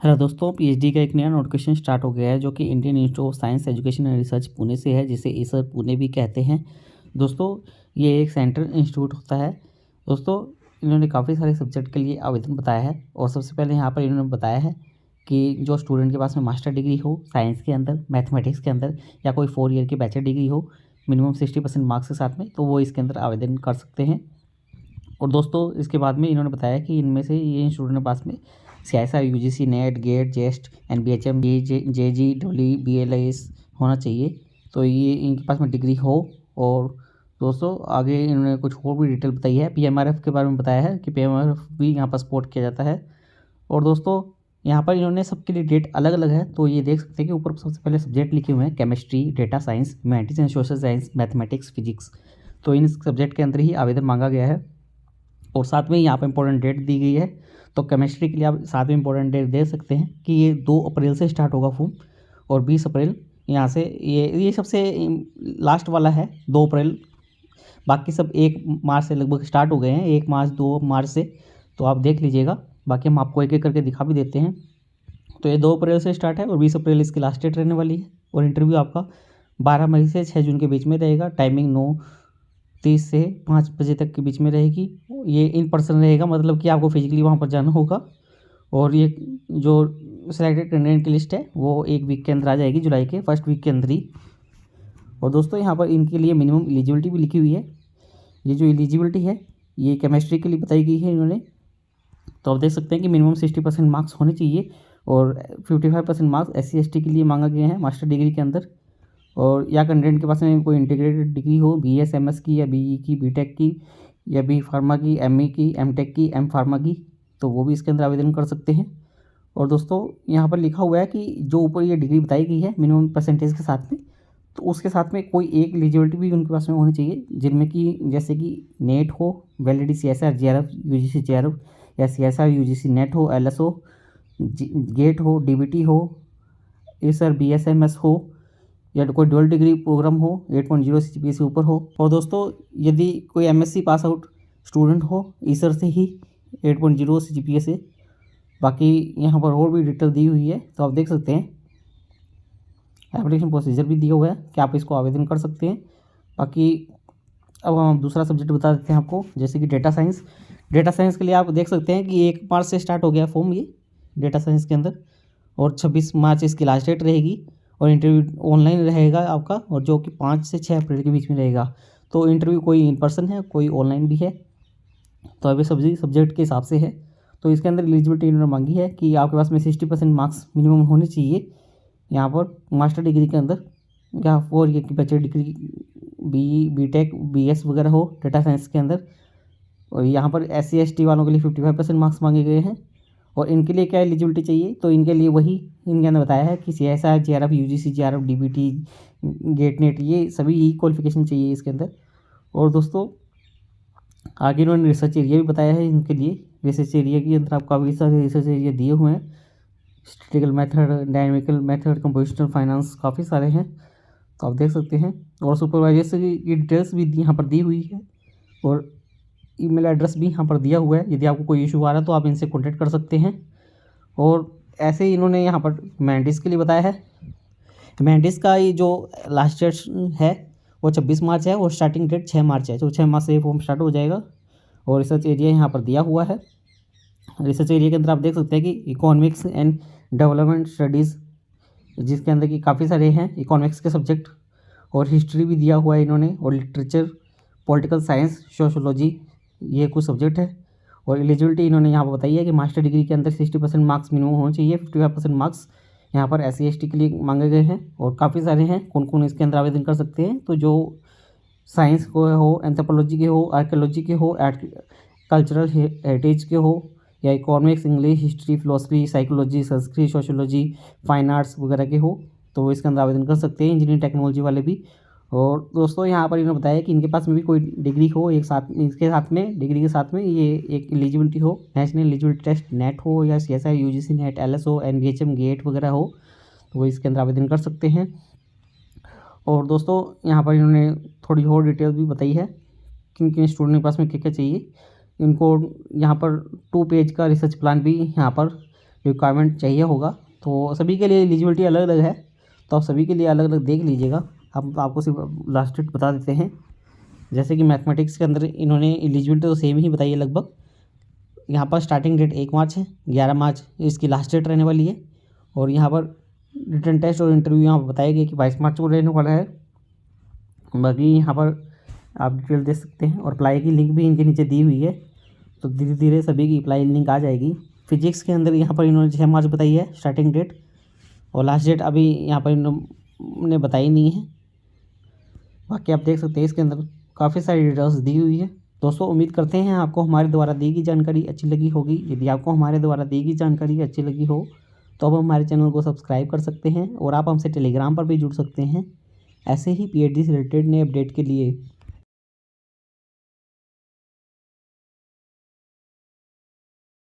Hello दोस्तों, PhD का एक नया नोटिफिकेशन स्टार्ट हो गया है जो कि Indian institute of science education and research Pune से है, जिसे ईसर पुणे भी कहते हैं। दोस्तों, ये एक सेंट्रल इंस्टीट्यूट होता है। दोस्तों, इन्होंने काफ़ी सारे सब्जेक्ट के लिए आवेदन बताया है और सबसे पहले यहाँ पर इन्होंने बताया है कि जो स्टूडेंट के पास में मास्टर डिग्री हो साइंस के अंदर, मैथमेटिक्स के अंदर या कोई 4 ईयर की बैचलर डिग्री हो मिनिमम 60% मार्क्स के साथ में, तो वो इसके अंदर आवेदन कर सकते हैं। और दोस्तों, इसके बाद में इन्होंने बताया कि इनमें से ये स्टूडेंट के पास में CISR, UGC, NET, GATE, JEST, NBHM, JG, W BLIS होना चाहिए। तो ये इनके पास में डिग्री हो। और दोस्तों, आगे इन्होंने कुछ और भी डिटेल बताई है। PMRF के बारे में बताया है कि PMRF भी यहाँ पर सपोर्ट किया जाता है। और दोस्तों, यहाँ पर इन्होंने सबके लिए डेट अलग अलग है, तो ये देख सकते हैं कि ऊपर सबसे पहले सब्जेक्ट लिखे हुए हैं chemistry, data science, humanities and social science, mathematics, physics. तो इन सब्जेक्ट के अंदर ही आवेदन मांगा गया है और साथ में यहाँ पर इंपॉर्टेंट डेट दी गई है। तो केमिस्ट्री के लिए आप साथ में इंपॉर्टेंट डेट दे सकते हैं कि ये 2 अप्रैल से स्टार्ट होगा फॉर्म और 20 अप्रैल यहाँ से ये सबसे लास्ट वाला है 2 अप्रैल। बाकी सब 1 मार्च से लगभग स्टार्ट हो गए हैं, 1 मार्च 2 मार्च से। तो आप देख लीजिएगा, बाकी हम आपको एक एक करके दिखा भी देते हैं। तो ये 2 अप्रैल से स्टार्ट है और 20 अप्रैल इसकी लास्ट डेट रहने वाली है। और इंटरव्यू आपका 12 मई से 6 जून के बीच में रहेगा। टाइमिंग 9:30 से 5 बजे तक के बीच में रहेगी। ये इन पर्सन रहेगा, मतलब कि आपको फिजिकली वहाँ पर जाना होगा। और ये जो सिलेक्टेड कैंडिडेट की लिस्ट है वो 1 वीक के अंदर आ जाएगी, जुलाई के फर्स्ट वीक के अंदर ही। और दोस्तों, यहाँ पर इनके लिए मिनिमम एलिजिबिलिटी भी लिखी हुई है। ये जो एलिजिबिलिटी है ये केमिस्ट्री के लिए बताई गई है इन्होंने। तो आप देख सकते हैं कि मिनिमम 60% मार्क्स होने चाहिए और 55% मार्क्स SC/ST के लिए मांगा गया है मास्टर डिग्री के अंदर। और या कैंडिडेट के पास में कोई इंटीग्रेटेड डिग्री हो, BS MS की या BE की, BTech की या B फार्मा की, ME की, MTech की, M फार्मा की, तो वो भी इसके अंदर आवेदन कर सकते हैं। और दोस्तों, यहाँ पर लिखा हुआ है कि जो ऊपर ये डिग्री बताई गई है मिनिमम परसेंटेज के साथ में, तो उसके साथ में कोई एक एलिजिबिलिटी भी उनके पास में होनी चाहिए, जिनमें कि जैसे कि नेट हो, validity CSR JRF UGC JRF या CSR UGC नेट हो, LS हो, गेट हो, DBT हो, सर BSMS हो या कोई डुअल डिग्री प्रोग्राम हो, 8.0 CGPA से ऊपर हो। और दोस्तों, यदि कोई MSc पास आउट स्टूडेंट हो ईसर से ही 8.0 CGPA से। बाकी यहाँ पर और भी डिटेल दी हुई है, तो आप देख सकते हैं। एप्लीकेशन प्रोसीजर भी दिया हुआ है कि आप इसको आवेदन कर सकते हैं। बाकी अब हम दूसरा सब्जेक्ट बता देते हैं आपको, जैसे कि डेटा साइंस। डेटा साइंस के लिए आप देख सकते हैं कि 1 मार्च से स्टार्ट हो गया फॉर्म ये डेटा साइंस के अंदर और 26 मार्च इसकी लास्ट डेट रहेगी। और इंटरव्यू ऑनलाइन रहेगा आपका, और जो कि 5 से 6 अप्रैल के बीच में रहेगा। तो इंटरव्यू कोई इन पर्सन है, कोई ऑनलाइन भी है। तो अभी सब्जेक्ट के हिसाब से है। तो इसके अंदर एलिजिबिलिटी इन्होंने मांगी है कि आपके पास में 60% मार्क्स मिनिमम होने चाहिए यहाँ पर मास्टर डिग्री के अंदर, या 4 ईयर की bachelor degree BE BTech BS वगैरह हो डेटा साइंस के अंदर। और यहाँ पर SC/ST वालों के लिए 55% मार्क्स मांगे गए हैं। और इनके लिए क्या एलिजिबिलिटी चाहिए, तो इनके लिए वही इनके अंदर बताया है कि CSR JRF UGC JRF DBT GATE NET, ये सभी ही क्वालिफिकेशन चाहिए इसके अंदर। और दोस्तों, आगे इन्होंने रिसर्च एरिया भी बताया है इनके लिए। रिसर्च एरिया के अंदर आपको काफ़ी सारे रिसर्च एरिया दिए हुए हैं। Statistical method, dynamical method, computational finance, काफ़ी सारे हैं, तो आप देख सकते हैं। और सुपरवाइजर की डिटेल्स भी यहाँ पर दी हुई है और ईमेल एड्रेस भी यहाँ पर दिया हुआ है। यदि आपको कोई इशू आ रहा है तो आप इनसे कॉन्टेक्ट कर सकते हैं। और ऐसे ही इन्होंने यहाँ पर ह्यूमैनिटीज़ के लिए बताया है। ह्यूमैनिटीज़ का ये जो लास्ट डेट है वो 26 मार्च है और स्टार्टिंग डेट 6 मार्च है। तो 6 मार्च से फॉर्म स्टार्ट हो जाएगा। और रिसर्च एरिया यहाँ पर दिया हुआ है। रिसर्च एरिया के अंदर आप देख सकते हैं कि इकोनॉमिक्स एंड डेवलपमेंट स्टडीज़, जिसके अंदर कि काफ़ी सारे हैं इकोनॉमिक्स के सब्जेक्ट। और हिस्ट्री भी दिया हुआ है इन्होंने, और लिटरेचर, पॉलिटिकल साइंस, सोशोलॉजी, ये कुछ सब्जेक्ट है। और एलिजिबिलिटी इन्होंने यहाँ पर बताई है कि मास्टर डिग्री के अंदर 60% मार्क्स मिनिमम होने चाहिए। 55% मार्क्स यहाँ पर SC/ST के लिए मांगे गए हैं। और काफ़ी सारे हैं कौन कौन इसके अंदर आवेदन कर सकते हैं, तो जो साइंस को हो, एंथ्रोपोलॉजी के हो, आर्कियोलॉजी के हो, कल्चरल हेरिटेज के हो, या economics, English, history, philosophy, psychology, Sanskrit, sociology, fine arts वगैरह के हो, तो वो इसके अंदर आवेदन कर सकते हैं। इंजीनियरिंग टेक्नोलॉजी वाले भी। और दोस्तों, यहाँ पर इन्होंने बताया कि इनके पास में भी कोई डिग्री हो, एक साथ इसके साथ में डिग्री के साथ में ये एक एलिजिबिलिटी हो, नेशनल एलिजिबिलिटी टेस्ट नेट हो या CSR UGC नेट, LS हो, NBHM गेट वगैरह हो, तो वो इसके अंदर आवेदन कर सकते हैं। और दोस्तों, यहाँ पर इन्होंने थोड़ी और डिटेल भी बताई है किन किन स्टूडेंट के पास में क्या क्या चाहिए। इनको यहाँ पर 2 पेज का रिसर्च प्लान भी यहाँ पर रिक्वायरमेंट चाहिए होगा। तो सभी के लिए एलिजिबिलिटी अलग अलग है, तो आप सभी के लिए अलग अलग देख लीजिएगा। अब आपको सिर्फ लास्ट डेट बता देते हैं। जैसे कि मैथमेटिक्स के अंदर इन्होंने एलिजिबिलिटी तो सेम ही बताई है लगभग। यहाँ पर स्टार्टिंग डेट 1 मार्च है, 11 मार्च इसकी लास्ट डेट रहने वाली है। और यहाँ पर रिटन टेस्ट और इंटरव्यू यहाँ पर बताया गया कि 22 मार्च को रहने वाला है। बाकी यहाँ पर आप डिटेल देख सकते हैं, और अप्लाई की लिंक भी इनके नीचे दी हुई है। तो धीरे धीरे सभी की अप्लाई लिंक आ जाएगी। फिजिक्स के अंदर यहाँ पर इन्होंने 6 मार्च बताई है स्टार्टिंग डेट, और लास्ट डेट अभी यहाँ पर इन्होंने बताई नहीं है। बाकी आप देख सकते हैं इसके अंदर काफ़ी सारी डिटेल्स दी हुई है। दोस्तों उम्मीद करते हैं आपको हमारे द्वारा दी गई जानकारी अच्छी लगी होगी। यदि आपको हमारे द्वारा दी गई जानकारी अच्छी लगी हो तो अब हमारे चैनल को सब्सक्राइब कर सकते हैं, और आप हमसे टेलीग्राम पर भी जुड़ सकते हैं ऐसे ही पीएचडी से रिलेटेड नए अपडेट के लिए।